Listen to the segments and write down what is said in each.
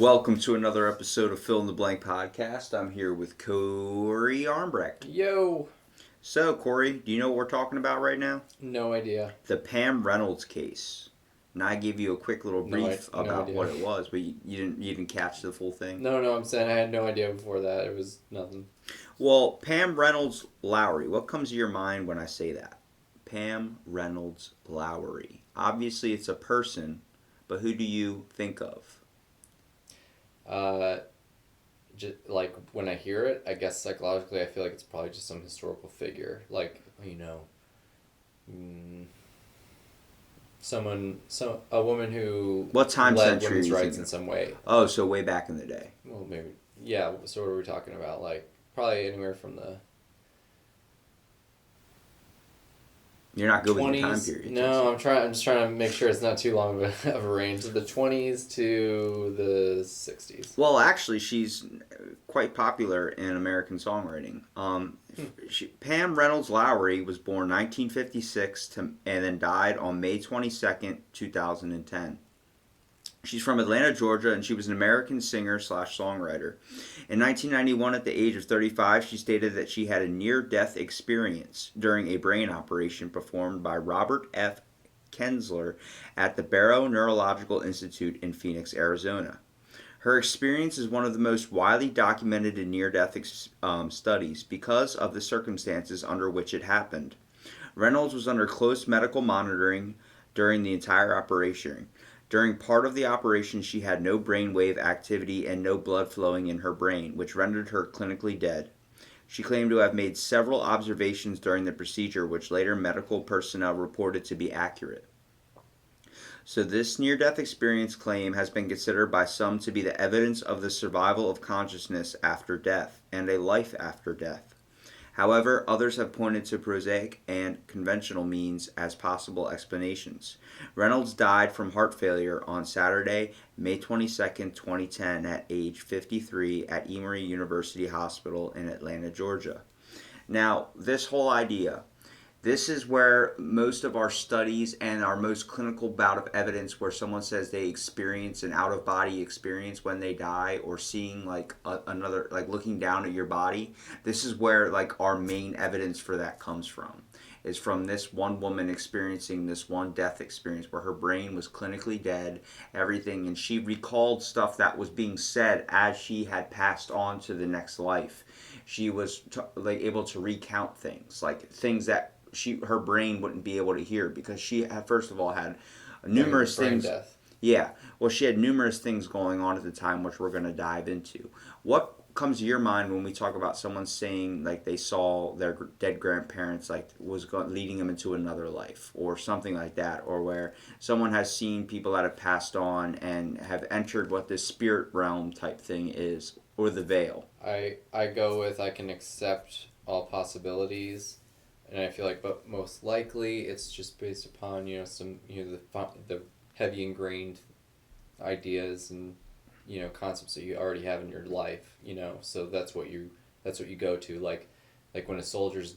Welcome to another episode of Fill in the Blank podcast. I'm here with Corey Armbrecht. Yo! So, Corey, do you know what we're talking about right now? No idea. The Pam Reynolds case. And I gave you a quick little brief about what it was, but you didn't catch the full thing. No, I'm saying I had no idea before that. It was nothing. Well, Pam Reynolds Lowery. What comes to your mind when I say that? Pam Reynolds Lowery. Obviously, it's a person, but who do you think of? Just, like, when I hear it, I guess psychologically I feel like it's probably just some historical figure. Like, a woman who What time led century women's rights in some way. Oh, so way back in the day. Well, maybe. Yeah, so what are we talking about? Like, probably anywhere from the... You're not good 20s, with the time period. No, I'm just trying to make sure it's not too long of a range. The 20s to the 60s. Well, actually, she's quite popular in American songwriting. Pam Reynolds Lowery was born 1956 and then died on May 22nd, 2010. She's from Atlanta, Georgia, and she was an American singer/songwriter. In 1991, at the age of 35, she stated that she had a near-death experience during a brain operation performed by Robert F. Kenzler at the Barrow Neurological Institute in Phoenix, Arizona. Her experience is one of the most widely documented in near-death studies because of the circumstances under which it happened. Reynolds was under close medical monitoring during the entire operation. During part of the operation, she had no brainwave activity and no blood flowing in her brain, which rendered her clinically dead. She claimed to have made several observations during the procedure, which later medical personnel reported to be accurate. So this near-death experience claim has been considered by some to be the evidence of the survival of consciousness after death and a life after death. However, others have pointed to prosaic and conventional means as possible explanations. Reynolds died from heart failure on Saturday, May 22, 2010 at age 53 at Emory University Hospital in Atlanta, Georgia. Now, this whole idea, this is where most of our studies and our most clinical bout of evidence where someone says they experience an out-of-body experience when they die, or seeing like another, like looking down at your body, this is where like our main evidence for that comes from, is from this one woman experiencing this one death experience where her brain was clinically dead, everything, and she recalled stuff that was being said as she had passed on to the next life. She was able to recount things, like things that her brain wouldn't be able to hear, because she had, first of all, had numerous things. Death. Yeah, well, she had numerous things going on at the time, which we're going to dive into. What comes to your mind when we talk about someone saying like they saw their dead grandparents leading them into another life, or something like that, or where someone has seen people that have passed on and have entered what this spirit realm type thing is, or the veil? I go with I can accept all possibilities. And I feel like, but most likely, it's just based upon the heavy ingrained ideas and concepts that you already have in your life. So that's what you go to. Like when a soldier's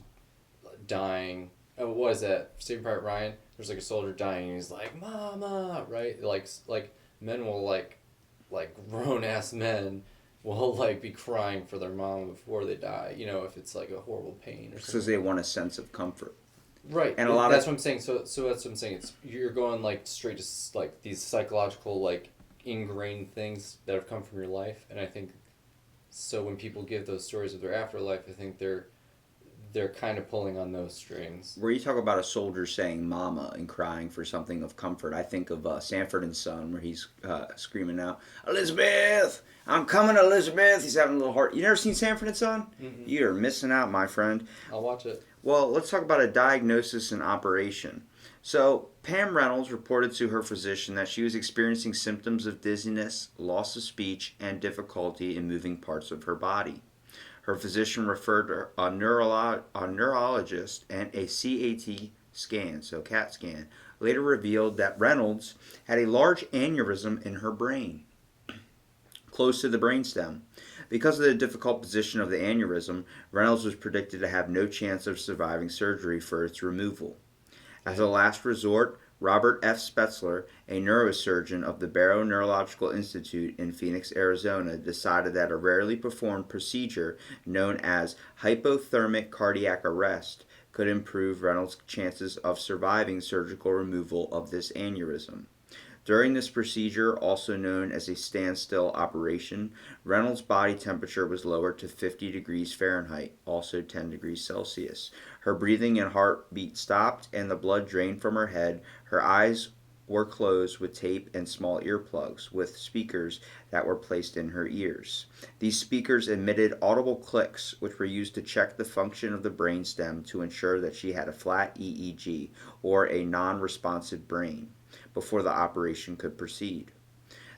dying. Oh, what is that? Saving Private Ryan. There's like a soldier dying, and he's like, "Mama," right? Like men will like grown ass men will like be crying for their mom before they die, if it's like a horrible pain or something. Because they want a sense of comfort. Right. And that's what I'm saying. So that's what I'm saying. You're going like straight to like these psychological like ingrained things that have come from your life, and I think so when people give those stories of their afterlife, I think they're kind of pulling on those strings. Where you talk about a soldier saying "mama" and crying for something of comfort, I think of Sanford and Son, where he's screaming out, "Elizabeth, I'm coming, Elizabeth." He's having a little heart. You never seen Sanford and Son? Mm-hmm. You're missing out, my friend. I'll watch it. Well, let's talk about a diagnosis and operation. So, Pam Reynolds reported to her physician that she was experiencing symptoms of dizziness, loss of speech, and difficulty in moving parts of her body. Her physician referred to a neurologist, and a CAT scan, so CAT scan, later revealed that Reynolds had a large aneurysm in her brain, close to the brainstem. Because of the difficult position of the aneurysm, Reynolds was predicted to have no chance of surviving surgery for its removal. As a last resort, Robert F. Spetzler, a neurosurgeon of the Barrow Neurological Institute in Phoenix, Arizona, decided that a rarely performed procedure known as hypothermic cardiac arrest could improve Reynolds' chances of surviving surgical removal of this aneurysm. During this procedure, also known as a standstill operation, Reynolds' body temperature was lowered to 50 degrees Fahrenheit, also 10 degrees Celsius. Her breathing and heartbeat stopped, and the blood drained from her head. Her eyes were closed with tape and small earplugs with speakers that were placed in her ears. These speakers emitted audible clicks, which were used to check the function of the brainstem to ensure that she had a flat EEG, or a non-responsive brain, before the operation could proceed.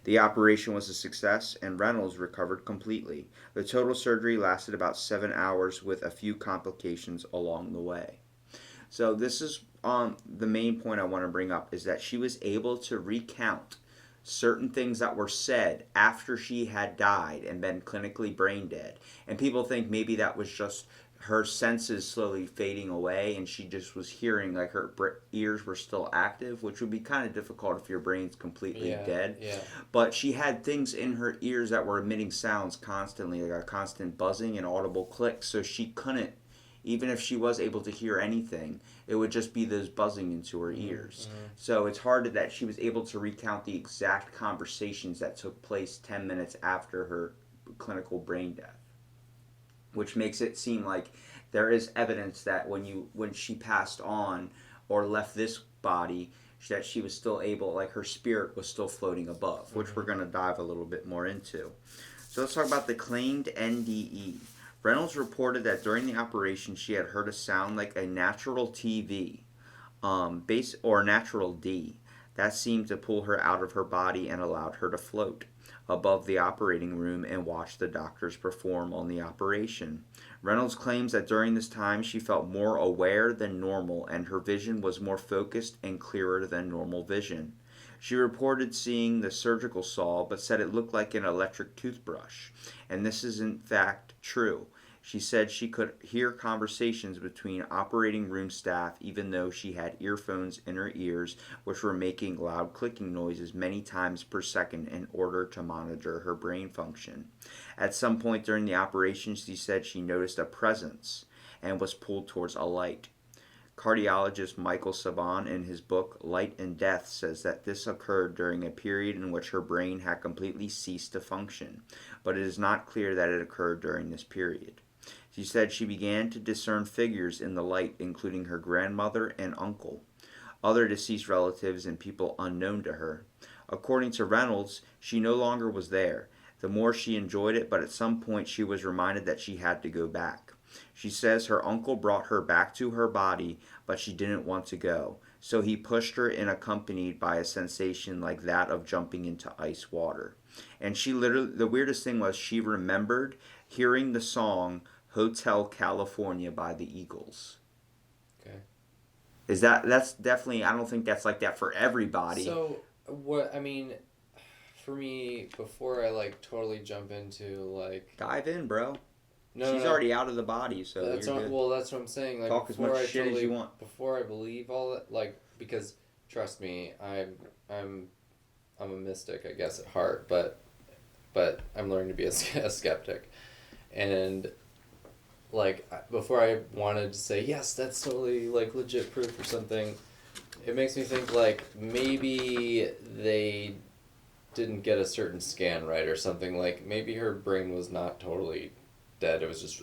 The operation was a success, and Reynolds recovered completely. The total surgery lasted about 7 hours with a few complications along the way. So this is the main point I want to bring up, is that she was able to recount certain things that were said after she had died and been clinically brain dead. And people think maybe that was just her senses slowly fading away and she just was hearing, like her ears were still active, which would be kind of difficult if your brain's completely dead. Yeah. But she had things in her ears that were emitting sounds constantly, like a constant buzzing and audible clicks. So she couldn't, even if she was able to hear anything, it would just be those buzzing into her ears. Mm-hmm. So it's hard that she was able to recount the exact conversations that took place 10 minutes after her clinical brain death, which makes it seem like there is evidence that when she passed on or left this body, that she was still able, like her spirit was still floating above, which we're going to dive a little bit more into. So let's talk about the claimed NDE. Reynolds reported that during the operation she had heard a sound like a natural TV, base or natural D, that seemed to pull her out of her body and allowed her to float above the operating room and watch the doctors perform on the operation. Reynolds claims that during this time she felt more aware than normal and her vision was more focused and clearer than normal vision. She reported seeing the surgical saw but said it looked like an electric toothbrush, and this is in fact true. She said she could hear conversations between operating room staff even though she had earphones in her ears, which were making loud clicking noises many times per second in order to monitor her brain function. At some point during the operation, she said she noticed a presence and was pulled towards a light. Cardiologist Michael Saban, in his book Light and Death, says that this occurred during a period in which her brain had completely ceased to function, but it is not clear that it occurred during this period. She said she began to discern figures in the light, including her grandmother and uncle, other deceased relatives, and people unknown to her. According to Reynolds, she no longer was there. The more she enjoyed it, but at some point she was reminded that she had to go back. She says her uncle brought her back to her body, but she didn't want to go. So he pushed her in, accompanied by a sensation like that of jumping into ice water. And she literally, the weirdest thing was she remembered hearing the song Hotel California by the Eagles. Okay. That's definitely, I don't think that's like that for everybody. So, what, I mean, for me, before I, like, totally jump into, like... Dive in, bro. No, She's already out of the body, so that's you're not, good. well, that's what I'm saying. Like, Talk as much shit as you want. Before I believe all that, like, because, trust me, I'm a mystic, I guess, at heart, but I'm learning to be a skeptic. And... like, before I wanted to say, yes, that's totally, like, legit proof or something, it makes me think, like, maybe they didn't get a certain scan right or something. Like, maybe her brain was not totally dead. It was just,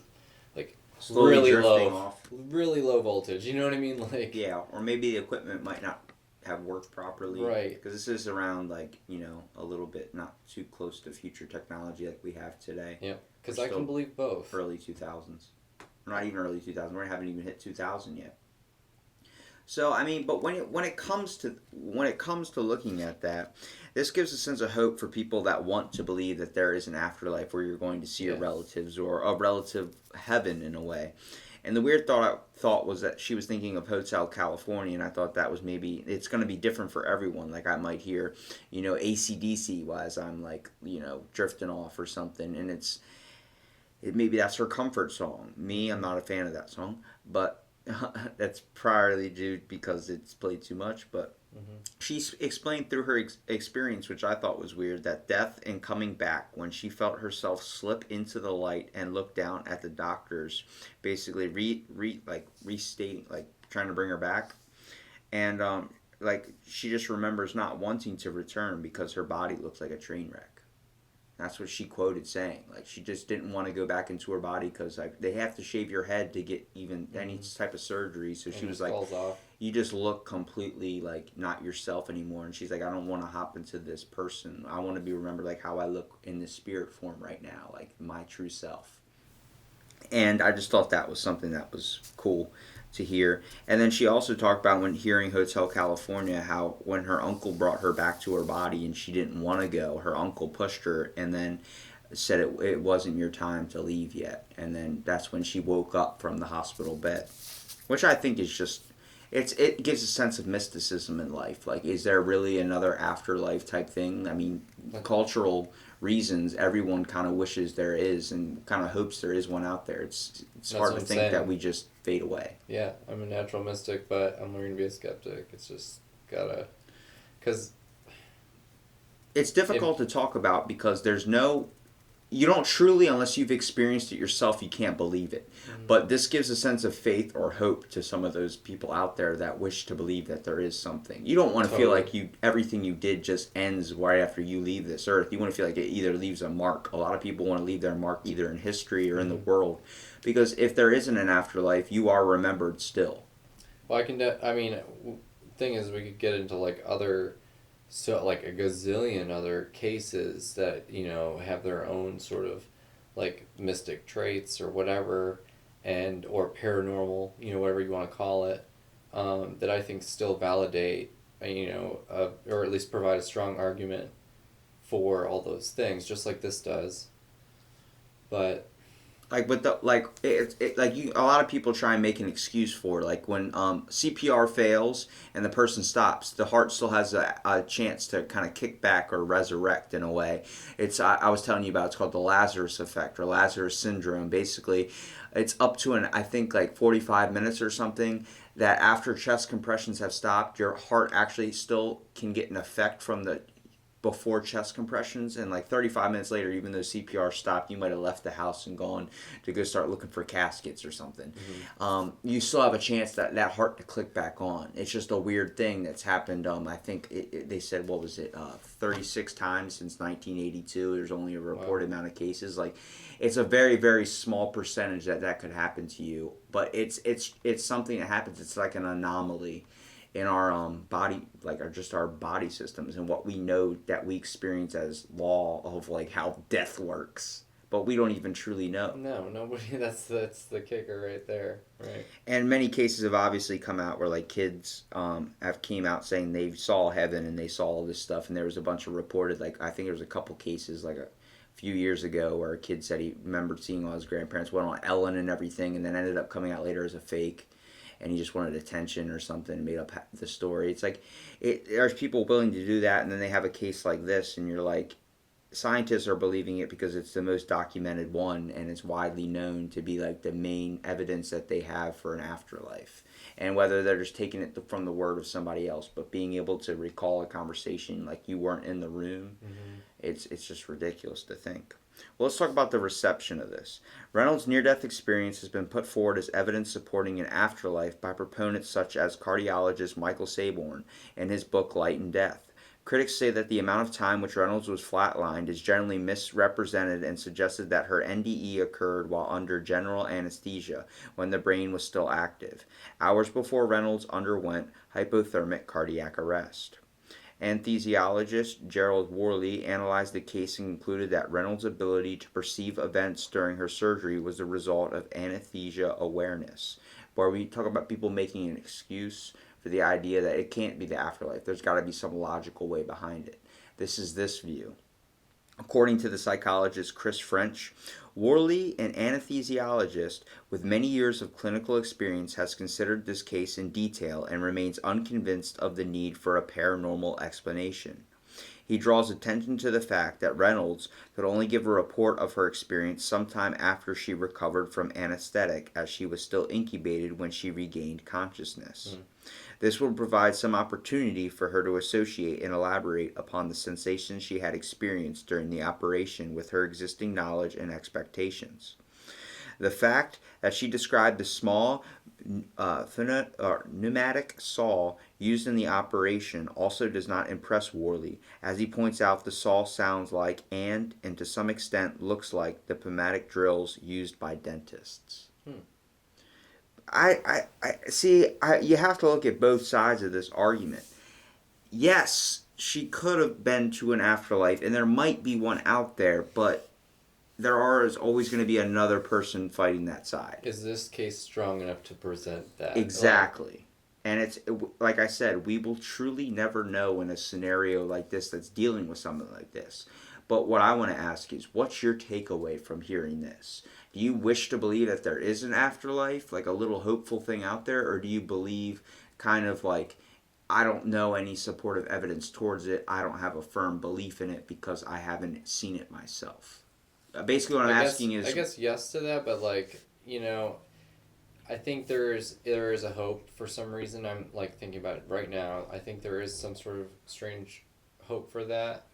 like, slowly really drifting low. off. Really low voltage. You know what I mean? Like, yeah, or maybe the equipment might not have worked properly. Right. Because this is around, like, you know, a little bit not too close to future technology like we have today. Yeah, because I can believe both. Early 2000s. Not even early 2000s. We haven't even hit 2000 yet. So I mean, but when it comes to looking at that, this gives a sense of hope for people that want to believe that there is an afterlife where you're going to see your relatives or a relative heaven in a way. And the weird thought was that she was thinking of Hotel California, and I thought that was maybe it's going to be different for everyone. Like I might hear, you know, AC/DC as I'm like, you know, drifting off or something, and maybe that's her comfort song. Me, I'm not a fan of that song, but that's primarily due because it's played too much. But She explained through her experience, which I thought was weird, that death and coming back when she felt herself slip into the light and look down at the doctors, basically restating, like trying to bring her back, and like she just remembers not wanting to return because her body looks like a train wreck. That's what she quoted saying. Like she just didn't want to go back into her body because like they have to shave your head to get even any type of surgery. So she was like, falls off. you just look completely like not yourself anymore. And she's like, I don't want to hop into this person. I want to be remembered like how I look in the spirit form right now, like my true self. And I just thought that was something that was cool to hear. And then she also talked about when hearing Hotel California, how when her uncle brought her back to her body and she didn't want to go, her uncle pushed her and then said it wasn't your time to leave yet. And then that's when she woke up from the hospital bed, which I think is just it gives a sense of mysticism in life. Like, is there really another afterlife type thing? I mean, cultural reasons, everyone kind of wishes there is and kind of hopes there is one out there. It's hard to think that we just fade away. Yeah, I'm a natural mystic, but I'm learning to be a skeptic. It's just gotta, because it's difficult to talk about because you don't truly, unless you've experienced it yourself, you can't believe it. But this gives a sense of faith or hope to some of those people out there that wish to believe that there is something. You don't want to feel like everything you did just ends right after you leave this earth. You want to feel like it either leaves a mark. A lot of people want to leave their mark either in history or in the world. Because if there isn't an afterlife, you are remembered still. Well, thing is, we could get into like other, so like a gazillion other cases that have their own sort of like mystic traits or whatever, and or paranormal, whatever you want to call it, that I think still validate, or at least provide a strong argument for all those things, just like this does. But like with the a lot of people try and make an excuse for like when CPR fails and the person stops, the heart still has a chance to kind of kick back or resurrect in a way. I was telling you about, it's called the Lazarus effect or Lazarus syndrome. Basically, it's up to I think like 45 minutes or something, that after chest compressions have stopped, your heart actually still can get an effect from the before chest compressions, and like 35 minutes later, even though CPR stopped, you might have left the house and gone to go start looking for caskets or something. You still have a chance that heart to click back on. It's just a weird thing that's happened. I think they said, what was it, 36 times since 1982. There's only a reported amount of cases. Like, it's a very, very small percentage that could happen to you, but it's something that happens. It's like an anomaly in our body, like our body systems and what we know that we experience as law of like how death works, but we don't even truly know. No, nobody. That's the kicker right there, right? And many cases have obviously come out where like kids have came out saying they saw heaven and they saw all this stuff, and there was a bunch of reported, like I think there was a couple cases like a few years ago where a kid said he remembered seeing all his grandparents, went on Ellen and everything, and then ended up coming out later as a fake. And he just wanted attention or something and made up the story. It's like, there's people willing to do that, and then they have a case like this, and you're like, scientists are believing it because it's the most documented one, and it's widely known to be like the main evidence that they have for an afterlife. And whether they're just taking it from the word of somebody else, but being able to recall a conversation like you weren't in the room, it's just ridiculous to think. Well, let's talk about the reception of this. Reynolds' near-death experience has been put forward as evidence supporting an afterlife by proponents such as cardiologist Michael Saborn in his book Light and Death. Critics say that the amount of time which Reynolds was flatlined is generally misrepresented and suggested that her NDE occurred while under general anesthesia when the brain was still active, hours before Reynolds underwent hypothermic cardiac arrest. Anesthesiologist Gerald Worley analyzed the case and concluded that Reynolds' ability to perceive events during her surgery was the result of anesthesia awareness. Where we talk about people making an excuse for the idea that it can't be the afterlife. There's got to be some logical way behind it. This is this view. According to the psychologist Chris French, Worley, an anesthesiologist with many years of clinical experience, has considered this case in detail and remains unconvinced of the need for a paranormal explanation. He draws attention to the fact that Reynolds could only give a report of her experience sometime after she recovered from anesthetic, as she was still incubated when she regained consciousness. This will provide some opportunity for her to associate and elaborate upon the sensations she had experienced during the operation with her existing knowledge and expectations. The fact that she described the small pneumatic saw used in the operation also does not impress Worley, as he points out the saw sounds like and to some extent looks like the pneumatic drills used by dentists. I see. You have to look at both sides of this argument. Yes, she could have been to an afterlife, and there might be one out there, but is always going to be another person fighting that side. Is this case strong enough to present that? Exactly. And it's like I said, we will truly never know in a scenario like this that's dealing with something like this. But what I want to ask is, what's your takeaway from hearing this? Do you wish to believe that there is an afterlife, like a little hopeful thing out there, or do you believe kind of like, I don't know any supportive evidence towards it, I don't have a firm belief in it because I haven't seen it myself? Basically what I'm asking is... I guess yes to that, but like, you know, I think there is a hope for some reason. I'm like thinking about it right now. I think there is some sort of strange hope for that.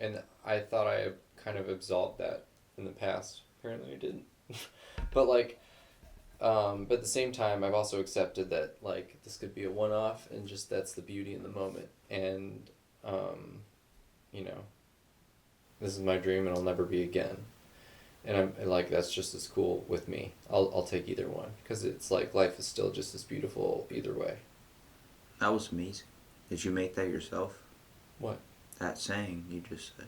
And I thought I kind of absolved that in the past. Apparently I didn't. But like, but at the same time, I've also accepted that like this could be a one-off, and just that's the beauty in the moment. And, you know, this is my dream, and I'll never be again. And I'm like, that's just as cool with me. I'll take either one, because it's like life is still just as beautiful either way. That was amazing. Did you make that yourself? What? That saying you just said.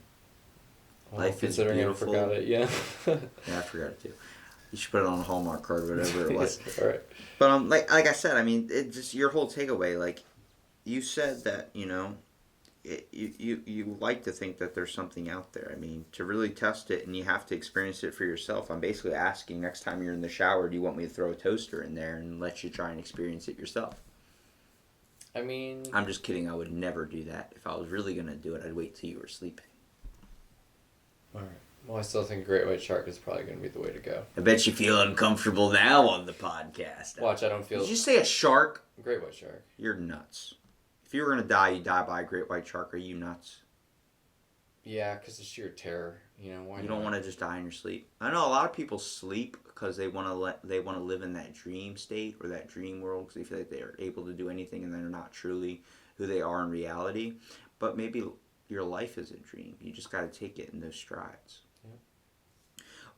Well, Life is beautiful. I forgot it, yeah. Yeah, I forgot it too. You should put it on a Hallmark card, whatever it was. All right. But like I said, I mean, it just your whole takeaway. Like, you said that you like to think that there's something out there. I mean, to really test it, and you have to experience it for yourself. I'm basically asking, next time you're in the shower, do you want me to throw a toaster in there and let you try and experience it yourself? I mean, I'm just kidding. I would never do that. If I was really gonna do it, I'd wait till you were sleeping. all right. Well, I still think great white shark is probably going to be the way to go. I bet you feel uncomfortable now on the podcast. Watch, I don't feel... Did you say a shark? Great white shark. You're nuts. If you were going to die, you die by a great white shark. Are you nuts? Yeah, because of sheer terror. You know, why You don't want to just die in your sleep. I know a lot of people sleep because they want to live in that dream state or that dream world, because they feel like they are able to do anything and they're not truly who they are in reality. But maybe your life is a dream. You just got to take it in those strides.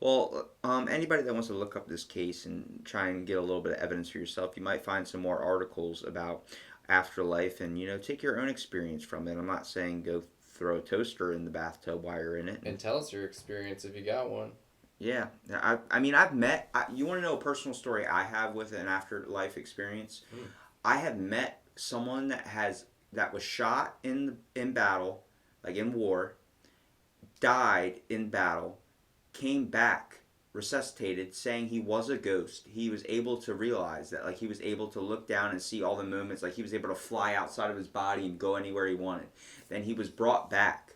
Well, anybody that wants to look up this case and try and get a little bit of evidence for yourself, you might find some more articles about afterlife and, take your own experience from it. I'm not saying go throw a toaster in the bathtub while you're in it. And tell us your experience if you got one. Yeah. I mean, I've met... you want to know a personal story I have with an afterlife experience? I have met someone that was shot in battle, like in war, died in battle, came back, resuscitated, saying he was a ghost. He was able to realize that, like, he was able to look down and see all the moments, like he was able to fly outside of his body and go anywhere he wanted. Then he was brought back.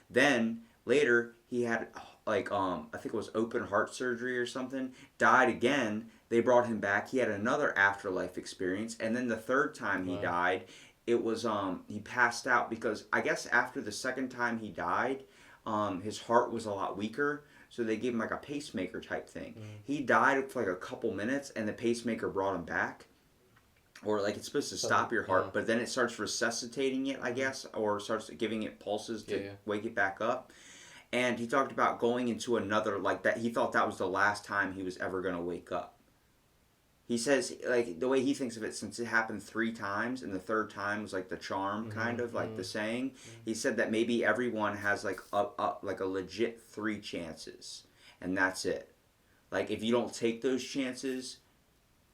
Then later he had like I think it was open heart surgery or something, died again. They brought him back. He had another afterlife experience, and then the third time he died, it was he passed out, because I guess after the second time he died, his heart was a lot weaker. So they gave him like a pacemaker type thing. He died for like a couple minutes, and the pacemaker brought him back. Or like it's supposed to stop your heart, but then it starts resuscitating it, I guess, or starts giving it pulses to wake it back up. And he talked about going into another, like that. He thought that was the last time he was ever going to wake up. He says, like, the way he thinks of it, since it happened 3 times, and the third time was like the charm, kind of like the saying. He said that maybe everyone has like a legit 3 chances, and that's it. Like, if you don't take those chances,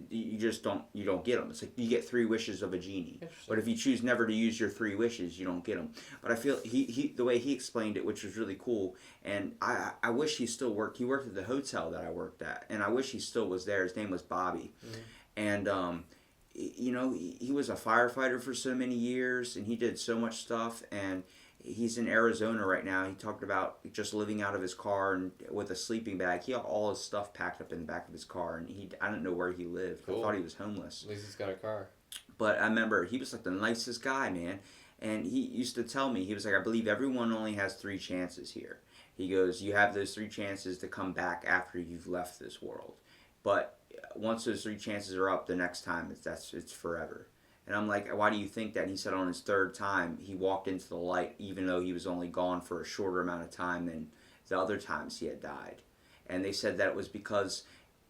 you just don't get them. It's like you get 3 wishes of a genie, but if you choose never to use your 3 wishes, you don't get them. But I feel he the way he explained it, which was really cool, and I wish he still worked. He worked at the hotel that I worked at, and I wish he still was there. His name was Bobby, and he was a firefighter for so many years, and he did so much stuff. And he's in Arizona right now. He talked about just living out of his car and with a sleeping bag. He had all his stuff packed up in the back of his car, and I didn't know where he lived. Cool. I thought he was homeless. At least he's got a car. But I remember he was like the nicest guy, man. And he used to tell me, he was like, I believe everyone only has 3 chances here. He goes, you have those 3 chances to come back after you've left this world. But once those 3 chances are up, the next time it's forever. And I'm like, why do you think that? And he said on his 3rd time, he walked into the light, even though he was only gone for a shorter amount of time than the other times he had died. And they said that it was because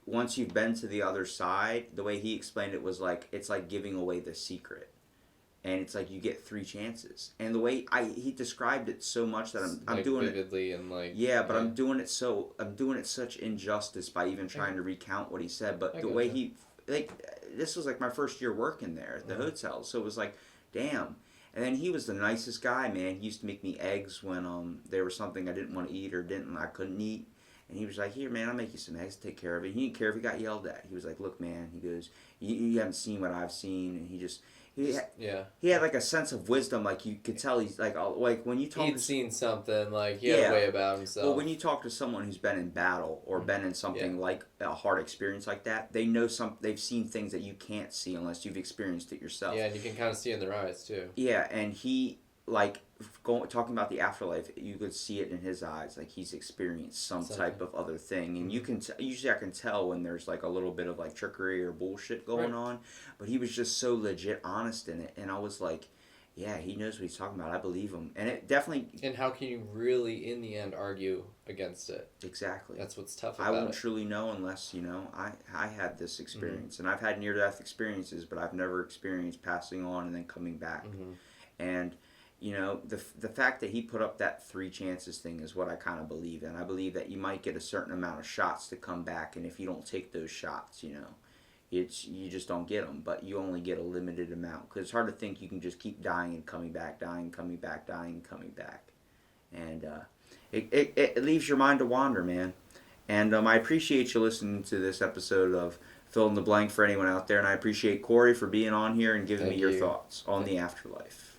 once you've been to the other side, the way he explained it was like, it's like giving away the secret. And it's like you get 3 chances. And the way he described it so much that I'm like doing vividly it, and like but I'm doing it such injustice by even trying to recount what he said. But the way he, like, this was like my first year working there at the hotel, so it was like, damn. And then he was the nicest guy, man. He used to make me eggs when there was something I didn't want to eat or I couldn't eat. And he was like, here, man, I'll make you some eggs, take care of it. He didn't care if he got yelled at. He was like, look, man, he goes, you haven't seen what I've seen. And he had like a sense of wisdom, like you could tell he's like when you talk. He'd seen something, like he had a way about himself. Well, when you talk to someone who's been in battle or been in something like a hard experience like that, they know they've seen things that you can't see unless you've experienced it yourself. Yeah, and you can kind of see in their eyes too. Yeah, and he talking about the afterlife, you could see it in his eyes, like he's experienced some type of other thing, and you can usually I can tell when there's like a little bit of like trickery or bullshit going on, but he was just so legit honest in it, and I was like, yeah, he knows what he's talking about. I believe him, and it definitely. And how can you really, in the end, argue against it? Exactly. That's what's tough about it. I won't truly know unless I had this experience, and I've had near-death experiences, but I've never experienced passing on and then coming back, and. The fact that he put up that 3 chances thing is what I kind of believe in. I believe that you might get a certain amount of shots to come back, and if you don't take those shots, you just don't get them. But you only get a limited amount because it's hard to think you can just keep dying and coming back, dying, coming back, dying, and coming back, and it leaves your mind to wander, man. And I appreciate you listening to this episode of Fill in the Blank for anyone out there, and I appreciate Corey for being on here and giving me your thoughts on the afterlife.